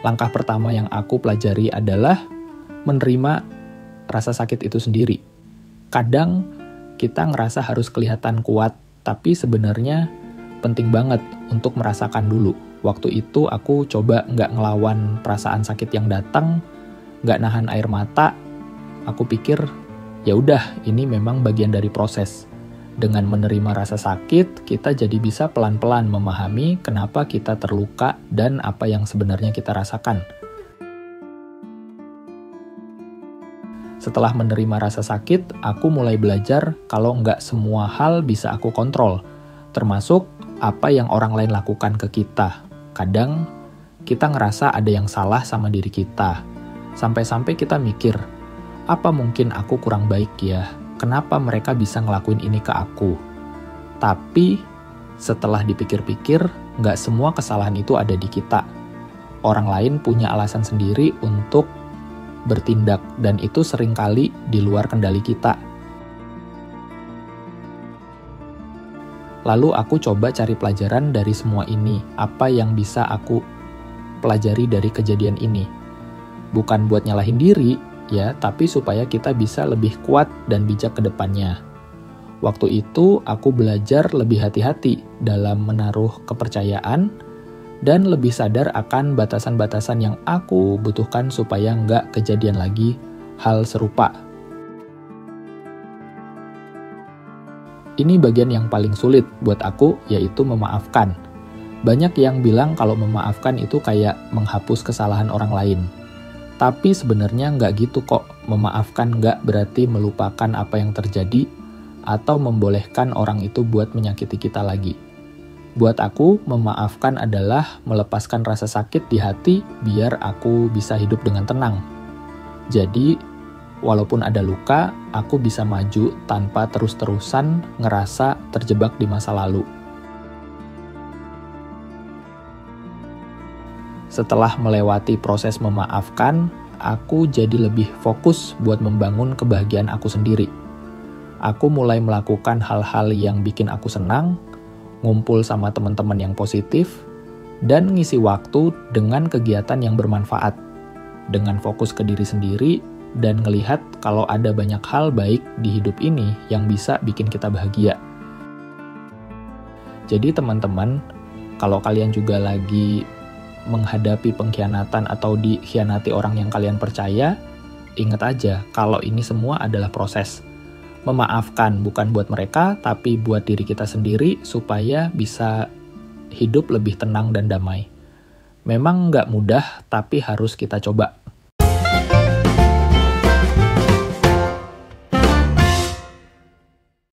Langkah pertama yang aku pelajari adalah menerima rasa sakit itu sendiri. Kadang kita ngerasa harus kelihatan kuat, tapi sebenarnya penting banget untuk merasakan dulu. Waktu itu aku coba nggak ngelawan perasaan sakit yang datang, nggak nahan air mata. Aku pikir, ya udah, ini memang bagian dari proses. Dengan menerima rasa sakit, kita jadi bisa pelan-pelan memahami kenapa kita terluka dan apa yang sebenarnya kita rasakan. Setelah menerima rasa sakit, aku mulai belajar kalau nggak semua hal bisa aku kontrol, termasuk apa yang orang lain lakukan ke kita. Kadang, kita ngerasa ada yang salah sama diri kita. Sampai-sampai kita mikir, apa mungkin aku kurang baik ya? Kenapa mereka bisa ngelakuin ini ke aku? Tapi, setelah dipikir-pikir, nggak semua kesalahan itu ada di kita. Orang lain punya alasan sendiri untuk bertindak, dan itu seringkali di luar kendali kita. Lalu aku coba cari pelajaran dari semua ini. Apa yang bisa aku pelajari dari kejadian ini? Bukan buat nyalahin diri, ya, tapi supaya kita bisa lebih kuat dan bijak ke depannya. Waktu itu, aku belajar lebih hati-hati dalam menaruh kepercayaan dan lebih sadar akan batasan-batasan yang aku butuhkan supaya nggak kejadian lagi hal serupa. Ini bagian yang paling sulit buat aku, yaitu memaafkan. Banyak yang bilang kalau memaafkan itu kayak menghapus kesalahan orang lain. Tapi sebenarnya nggak gitu kok. Memaafkan nggak berarti melupakan apa yang terjadi atau membolehkan orang itu buat menyakiti kita lagi. Buat aku, memaafkan adalah melepaskan rasa sakit di hati biar aku bisa hidup dengan tenang. Jadi, walaupun ada luka, aku bisa maju tanpa terus-terusan ngerasa terjebak di masa lalu. Setelah melewati proses memaafkan, aku jadi lebih fokus buat membangun kebahagiaan aku sendiri. Aku mulai melakukan hal-hal yang bikin aku senang, ngumpul sama teman-teman yang positif, dan ngisi waktu dengan kegiatan yang bermanfaat. Dengan fokus ke diri sendiri, dan ngelihat kalau ada banyak hal baik di hidup ini yang bisa bikin kita bahagia. Jadi teman-teman, kalau kalian juga lagi menghadapi pengkhianatan atau dikhianati orang yang kalian percaya, ingat aja kalau ini semua adalah proses. Memaafkan bukan buat mereka, tapi buat diri kita sendiri supaya bisa hidup lebih tenang dan damai. Memang nggak mudah, tapi harus kita coba.